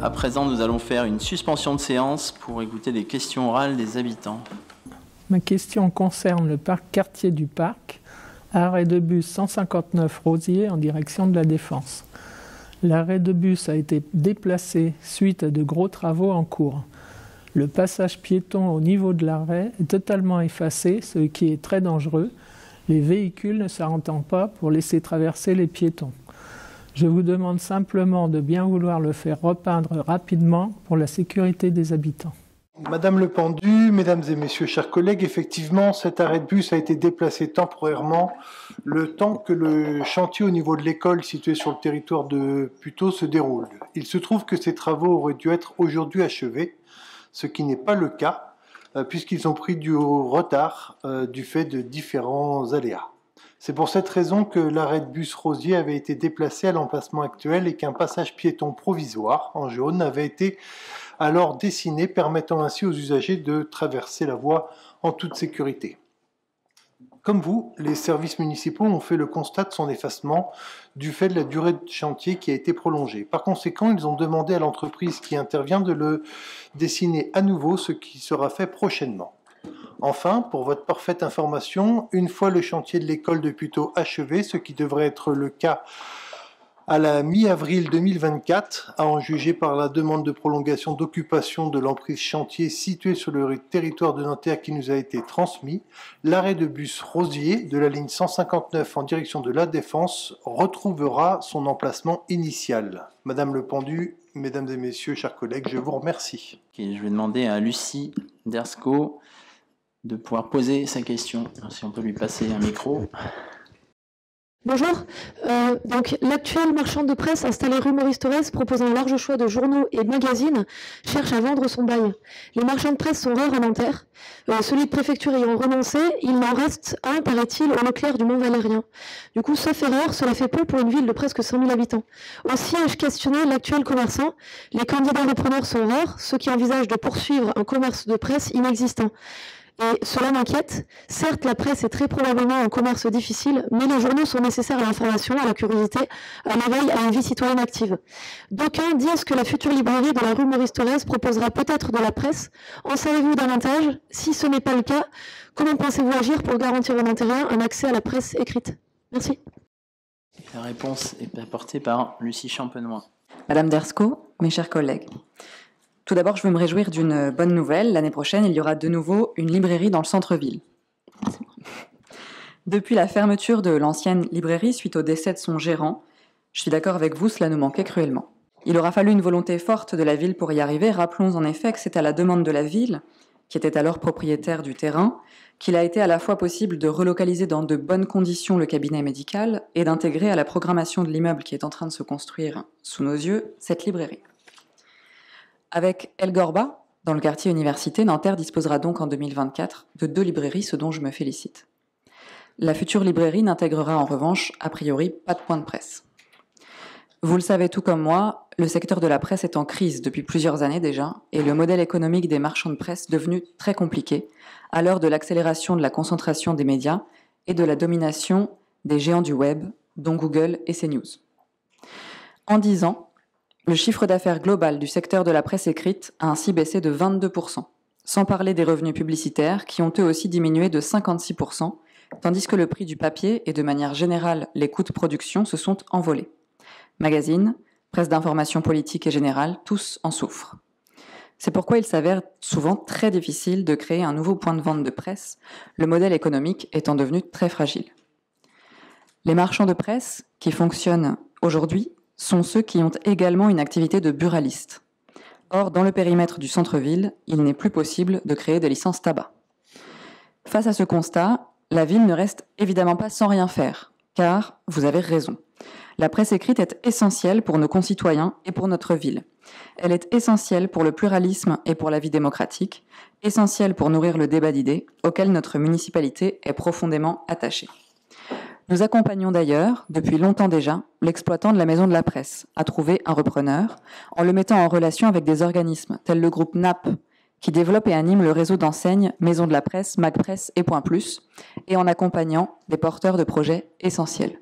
À présent, nous allons faire une suspension de séance pour écouter les questions orales des habitants. Ma question concerne le quartier du Parc, arrêt de bus 159 Rosier en direction de la Défense. L'arrêt de bus a été déplacé suite à de gros travaux en cours. Le passage piéton au niveau de l'arrêt est totalement effacé, ce qui est très dangereux. Les véhicules ne s'arrêtent pas pour laisser traverser les piétons. Je vous demande simplement de bien vouloir le faire repeindre rapidement pour la sécurité des habitants. Madame Le Pendu, mesdames et messieurs, chers collègues, effectivement, cet arrêt de bus a été déplacé temporairement le temps que le chantier au niveau de l'école située sur le territoire de Puteaux se déroule. Il se trouve que ces travaux auraient dû être aujourd'hui achevés, ce qui n'est pas le cas, puisqu'ils ont pris du retard du fait de différents aléas. C'est pour cette raison que l'arrêt de bus Rosier avait été déplacé à l'emplacement actuel et qu'un passage piéton provisoire en jaune avait été alors dessiné, permettant ainsi aux usagers de traverser la voie en toute sécurité. Comme vous, les services municipaux ont fait le constat de son effacement du fait de la durée de chantier qui a été prolongée. Par conséquent, ils ont demandé à l'entreprise qui intervient de le dessiner à nouveau, ce qui sera fait prochainement. Enfin, pour votre parfaite information, une fois le chantier de l'école de Puteaux achevé, ce qui devrait être le cas à la mi-avril 2024, à en juger par la demande de prolongation d'occupation de l'emprise chantier située sur le territoire de Nanterre qui nous a été transmis, l'arrêt de bus Rosier de la ligne 159 en direction de la Défense retrouvera son emplacement initial. Madame Le Pendu, mesdames et messieurs, chers collègues, je vous remercie. Okay, je vais demander à Lucie Dersco de pouvoir poser sa question. Si on peut lui passer un micro. Bonjour, donc l'actuel marchand de presse installé rue Maurice Thorez proposant un large choix de journaux et de magazines cherche à vendre son bail. Les marchands de presse sont rares à Nanterre. Celui de préfecture ayant renoncé, il m'en reste un, paraît-il, au Leclerc du Mont-Valérien. Du coup, sauf erreur, cela fait peu pour une ville de presque 100 000 habitants. Aussi ai-je questionné l'actuel commerçant. Les candidats repreneurs sont rares, ceux qui envisagent de poursuivre un commerce de presse inexistant. Et cela m'inquiète. Certes, la presse est très probablement un commerce difficile, mais les journaux sont nécessaires à l'information, à la curiosité, à l'éveil, à une vie citoyenne active. D'aucuns disent que la future librairie de la rue Maurice Thorez proposera peut-être de la presse. En savez-vous davantage? Si ce n'est pas le cas, comment pensez-vous agir pour garantir aux Nantériens un accès à la presse écrite? Merci. La réponse est apportée par Lucie Champenois. Madame Dersco, mes chers collègues, tout d'abord, je veux me réjouir d'une bonne nouvelle. L'année prochaine, il y aura de nouveau une librairie dans le centre-ville. Depuis la fermeture de l'ancienne librairie suite au décès de son gérant, je suis d'accord avec vous, cela nous manquait cruellement. Il aura fallu une volonté forte de la ville pour y arriver. Rappelons en effet que c'est à la demande de la ville, qui était alors propriétaire du terrain, qu'il a été à la fois possible de relocaliser dans de bonnes conditions le cabinet médical et d'intégrer à la programmation de l'immeuble qui est en train de se construire sous nos yeux cette librairie. Avec El Gorba, dans le quartier Université, Nanterre disposera donc en 2024 de 2 librairies, ce dont je me félicite. La future librairie n'intégrera en revanche, a priori, pas de point de presse. Vous le savez tout comme moi, le secteur de la presse est en crise depuis plusieurs années déjà, et le modèle économique des marchands de presse devenu très compliqué à l'heure de l'accélération de la concentration des médias et de la domination des géants du web, dont Google et CNews. En 10 ans, le chiffre d'affaires global du secteur de la presse écrite a ainsi baissé de 22%, sans parler des revenus publicitaires qui ont eux aussi diminué de 56%, tandis que le prix du papier et de manière générale les coûts de production se sont envolés. Magazines, presse d'information politique et générale, tous en souffrent. C'est pourquoi il s'avère souvent très difficile de créer un nouveau point de vente de presse, le modèle économique étant devenu très fragile. Les marchands de presse qui fonctionnent aujourd'hui sont ceux qui ont également une activité de buraliste. Or, dans le périmètre du centre-ville, il n'est plus possible de créer des licences tabac. Face à ce constat, la ville ne reste évidemment pas sans rien faire, car vous avez raison. La presse écrite est essentielle pour nos concitoyens et pour notre ville. Elle est essentielle pour le pluralisme et pour la vie démocratique, essentielle pour nourrir le débat d'idées auquel notre municipalité est profondément attachée. Nous accompagnons d'ailleurs, depuis longtemps déjà, l'exploitant de la Maison de la Presse à trouver un repreneur, en le mettant en relation avec des organismes tels le groupe NAP, qui développe et anime le réseau d'enseignes Maison de la Presse, MacPresse et Point Plus, et en accompagnant des porteurs de projets essentiels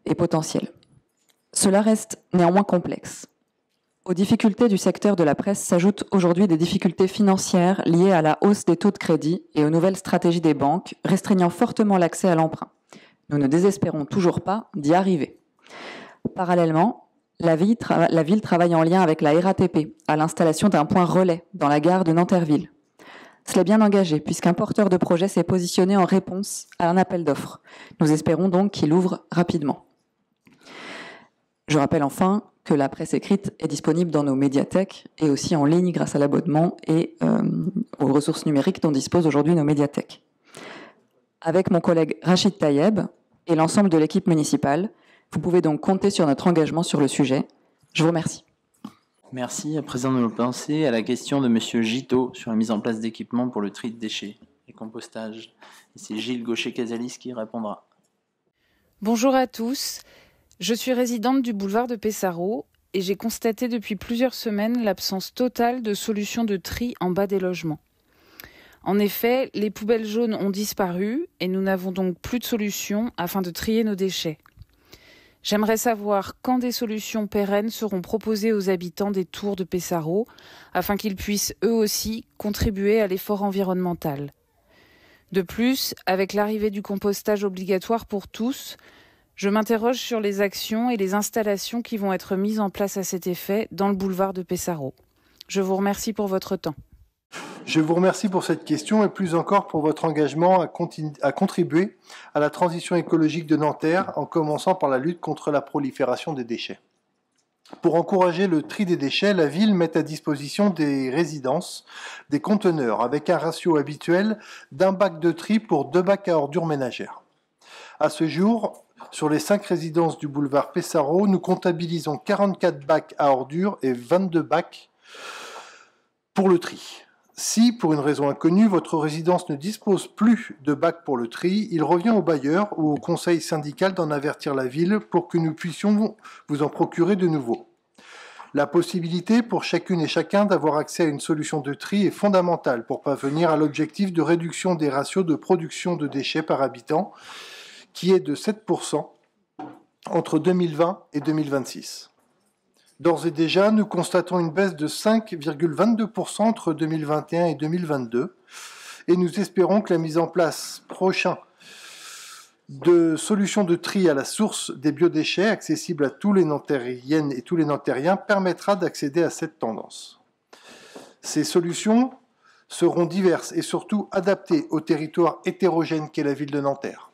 et potentiels. Cela reste néanmoins complexe. Aux difficultés du secteur de la presse s'ajoutent aujourd'hui des difficultés financières liées à la hausse des taux de crédit et aux nouvelles stratégies des banques, restreignant fortement l'accès à l'emprunt. Nous ne désespérons toujours pas d'y arriver. Parallèlement, la ville travaille en lien avec la RATP à l'installation d'un point relais dans la gare de Nanterville. Cela est bien engagé puisqu'un porteur de projet s'est positionné en réponse à un appel d'offres. Nous espérons donc qu'il ouvre rapidement. Je rappelle enfin que la presse écrite est disponible dans nos médiathèques et aussi en ligne grâce à l'abonnement et aux ressources numériques dont disposent aujourd'hui nos médiathèques. Avec mon collègue Rachid Tayeb et l'ensemble de l'équipe municipale, vous pouvez donc compter sur notre engagement sur le sujet. Je vous remercie. Merci. À présent, nous allons passer à la question de Monsieur Giteau sur la mise en place d'équipements pour le tri de déchets et compostage. Et c'est Gilles Gaucher-Casalis qui répondra. Bonjour à tous. Je suis résidente du boulevard de Pessarro et j'ai constaté depuis plusieurs semaines l'absence totale de solutions de tri en bas des logements. En effet, les poubelles jaunes ont disparu et nous n'avons donc plus de solution afin de trier nos déchets. J'aimerais savoir quand des solutions pérennes seront proposées aux habitants des tours de Pessarro afin qu'ils puissent eux aussi contribuer à l'effort environnemental. De plus, avec l'arrivée du compostage obligatoire pour tous, je m'interroge sur les actions et les installations qui vont être mises en place à cet effet dans le boulevard de Pessarro. Je vous remercie pour votre temps. Je vous remercie pour cette question et plus encore pour votre engagement à contribuer à la transition écologique de Nanterre en commençant par la lutte contre la prolifération des déchets. Pour encourager le tri des déchets, la ville met à disposition des résidences des conteneurs avec un ratio habituel d'un bac de tri pour 2 bacs à ordures ménagères. À ce jour, sur les 5 résidences du boulevard Pessarro, nous comptabilisons 44 bacs à ordures et 22 bacs pour le tri. Si, pour une raison inconnue, votre résidence ne dispose plus de bacs pour le tri, il revient au bailleur ou au conseil syndical d'en avertir la ville pour que nous puissions vous en procurer de nouveaux. La possibilité pour chacune et chacun d'avoir accès à une solution de tri est fondamentale pour parvenir à l'objectif de réduction des ratios de production de déchets par habitant, qui est de 7% entre 2020 et 2026. D'ores et déjà, nous constatons une baisse de 5,22% entre 2021 et 2022 et nous espérons que la mise en place prochaine de solutions de tri à la source des biodéchets accessibles à tous les Nantériennes et tous les Nantériens permettra d'accéder à cette tendance. Ces solutions seront diverses et surtout adaptées au territoire hétérogène qu'est la ville de Nanterre.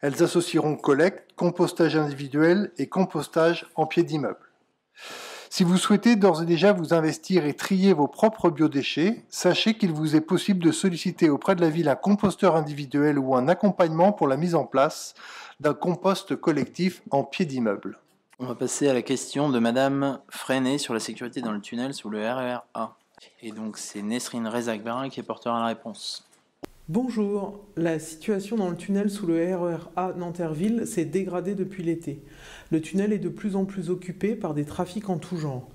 Elles associeront collecte, compostage individuel et compostage en pied d'immeuble. Si vous souhaitez d'ores et déjà vous investir et trier vos propres biodéchets, sachez qu'il vous est possible de solliciter auprès de la ville un composteur individuel ou un accompagnement pour la mise en place d'un compost collectif en pied d'immeuble. On va passer à la question de Madame Freinet sur la sécurité dans le tunnel sous le RER A. Et donc c'est Nesrine Rezak-Barin qui est porteur à la réponse. Bonjour, la situation dans le tunnel sous le RER A Nanterville s'est dégradée depuis l'été. Le tunnel est de plus en plus occupé par des trafics en tout genre.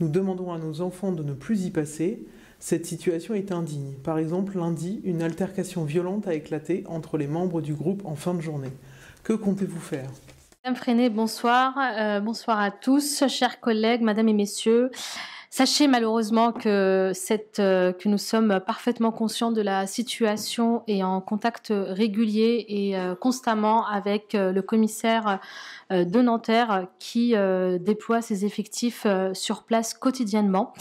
Nous demandons à nos enfants de ne plus y passer. Cette situation est indigne. Par exemple, lundi, une altercation violente a éclaté entre les membres du groupe en fin de journée. Que comptez-vous faire ? Madame Freinet, bonsoir. Bonsoir à tous, chers collègues, mesdames et messieurs. Sachez malheureusement que nous sommes parfaitement conscients de la situation et en contact régulier et constamment avec le commissaire de Nanterre qui déploie ses effectifs sur place quotidiennement.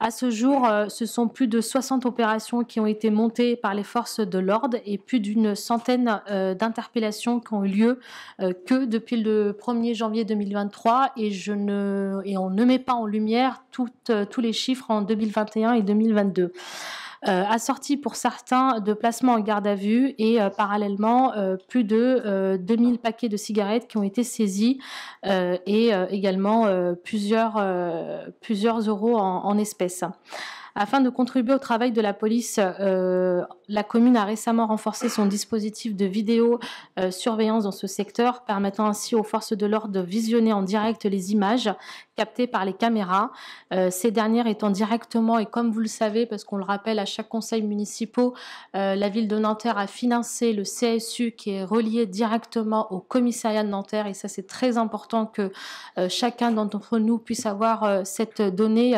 À ce jour, ce sont plus de 60 opérations qui ont été montées par les forces de l'ordre et plus d'une centaine d'interpellations qui ont eu lieu que depuis le 1er janvier 2023 et on ne met pas en lumière tous les chiffres en 2021 et 2022. Assorti pour certains de placements en garde à vue et parallèlement plus de 2000 paquets de cigarettes qui ont été saisis et également plusieurs euros en espèces. Afin de contribuer au travail de la police, la commune a récemment renforcé son dispositif de vidéo-surveillance dans ce secteur, permettant ainsi aux forces de l'ordre de visionner en direct les images captées par les caméras, ces dernières étant directement, et comme vous le savez, parce qu'on le rappelle à chaque conseil municipal, la ville de Nanterre a financé le CSU qui est relié directement au commissariat de Nanterre, et ça c'est très important que chacun d'entre nous puisse avoir cette donnée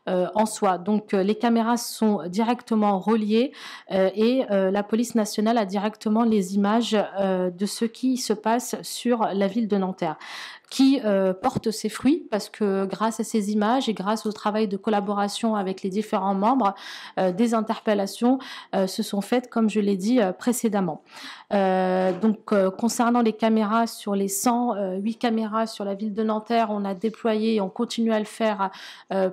en soi. Donc les caméras sont directement reliées et la police nationale a directement les images de ce qui se passe sur la ville de Nanterre, qui porte ses fruits parce que grâce à ces images et grâce au travail de collaboration avec les différents membres, des interpellations se sont faites, comme je l'ai dit précédemment. Concernant les caméras, sur les 108 caméras sur la ville de Nanterre, on a déployé et on continue à le faire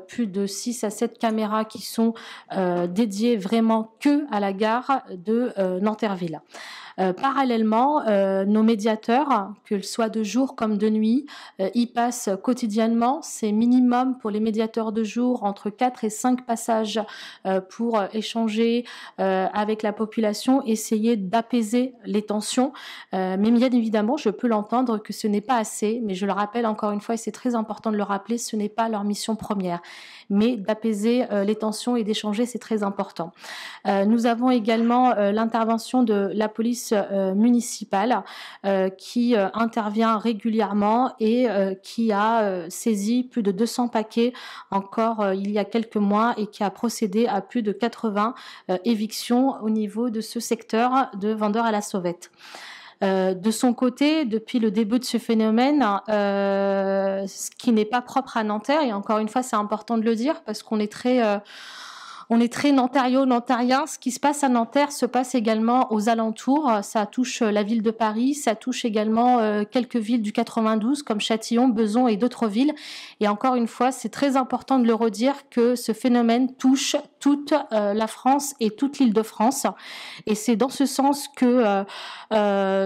plus de 6 à 7 caméras qui sont dédiées vraiment que à la gare de Nanterre-Ville. Parallèlement, nos médiateurs, qu'ils soient de jour comme de nuit, y passent quotidiennement. C'est minimum pour les médiateurs de jour entre 4 et 5 passages pour échanger avec la population, essayer d'apaiser les tensions. Mais bien évidemment, je peux l'entendre que ce n'est pas assez, mais je le rappelle encore une fois, et c'est très important de le rappeler, ce n'est pas leur mission première. Mais d'apaiser les tensions et d'échanger, c'est très important. Nous avons également l'intervention de la police municipale qui intervient régulièrement et qui a saisi plus de 200 paquets encore il y a quelques mois et qui a procédé à plus de 80 évictions au niveau de ce secteur de vendeurs à la sauvette. De son côté, depuis le début de ce phénomène, ce qui n'est pas propre à Nanterre, et encore une fois c'est important de le dire parce qu'on est très nantario-nantérien. Ce qui se passe à Nanterre se passe également aux alentours. Ça touche la ville de Paris, ça touche également quelques villes du 92 comme Châtillon, Besançon et d'autres villes. Et encore une fois, c'est très important de le redire que ce phénomène touche toute la France et toute l'Île-de-France. Et c'est dans ce sens que,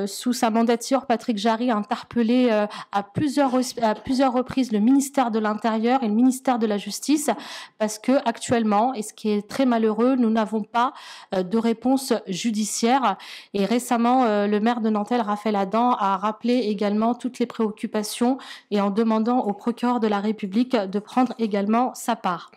sous sa mandature, Patrick Jarry a interpellé à plusieurs reprises le ministère de l'Intérieur et le ministère de la Justice parce que actuellement, et ce qui est très malheureux, nous n'avons pas de réponse judiciaire. Et récemment, le maire de Nanterre, Raphaël Adam, a rappelé également toutes les préoccupations et en demandant au procureur de la République de prendre également sa part.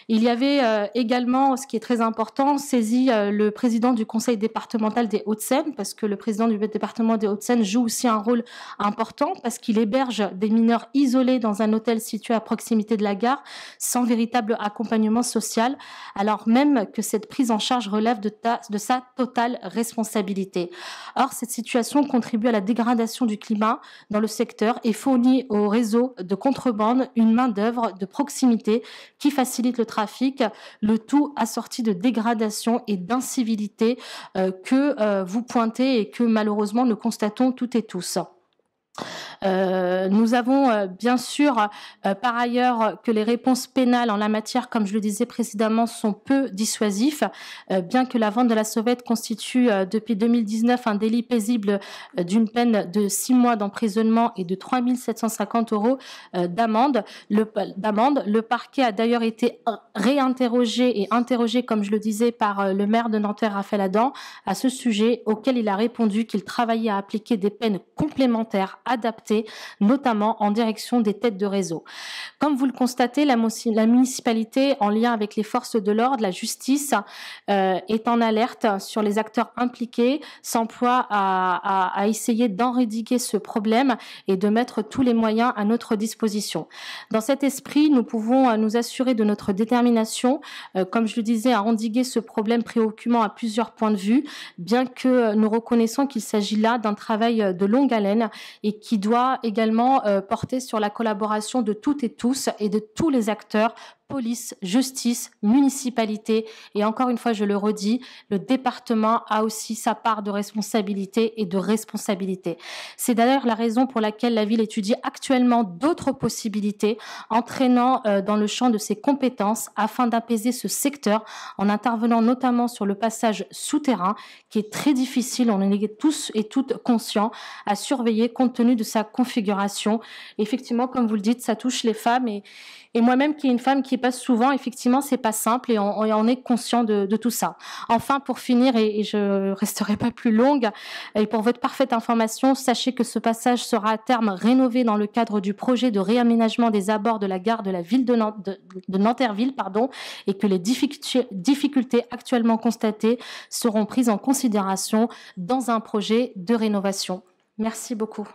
Il y avait également, ce qui est très important, saisi le président du conseil départemental des Hauts-de-Seine, parce que le président du département des Hauts-de-Seine joue aussi un rôle important, parce qu'il héberge des mineurs isolés dans un hôtel situé à proximité de la gare, sans véritable accompagnement social, alors même que cette prise en charge relève de sa totale responsabilité. Or, cette situation contribue à la dégradation du climat dans le secteur et fournit au réseau de contrebande une main-d'œuvre de proximité qui facilite le trafic, le tout assorti de dégradation et d'incivilité que vous pointez et que malheureusement nous constatons toutes et tous. Nous avons bien sûr par ailleurs que les réponses pénales en la matière, comme je le disais précédemment, sont peu dissuasifs, bien que la vente de la sauvette constitue depuis 2019 un délit paisible d'une peine de 6 mois d'emprisonnement et de 3 750 € d'amende. Le parquet a d'ailleurs été réinterrogé et interrogé, comme je le disais, par le maire de Nanterre, Raphaël Adam, à ce sujet, auquel il a répondu qu'il travaillait à appliquer des peines complémentaires adaptées, notamment en direction des têtes de réseau. Comme vous le constatez, la municipalité, en lien avec les forces de l'ordre, la justice, est en alerte sur les acteurs impliqués, s'emploie à essayer d'endiguer ce problème et de mettre tous les moyens à notre disposition. Dans cet esprit, nous pouvons nous assurer de notre détermination, comme je le disais, à endiguer ce problème préoccupant à plusieurs points de vue, bien que nous reconnaissons qu'il s'agit là d'un travail de longue haleine et qui doit également porter sur la collaboration de toutes et tous et de tous les acteurs, police, justice, municipalité, et encore une fois, je le redis, le département a aussi sa part de responsabilité et de responsabilité. C'est d'ailleurs la raison pour laquelle la ville étudie actuellement d'autres possibilités, entraînant dans le champ de ses compétences afin d'apaiser ce secteur, en intervenant notamment sur le passage souterrain, qui est très difficile, on en est tous et toutes conscients, à surveiller compte tenu de sa configuration. Effectivement, comme vous le dites, ça touche les femmes, et moi-même qui est une femme qui qui passe souvent. Effectivement, c'est pas simple et on est conscient de tout ça. Enfin, pour finir, et je resterai pas plus longue, et pour votre parfaite information, sachez que ce passage sera à terme rénové dans le cadre du projet de réaménagement des abords de la gare de la ville de Nanterville, et que les difficultés actuellement constatées seront prises en considération dans un projet de rénovation. Merci beaucoup.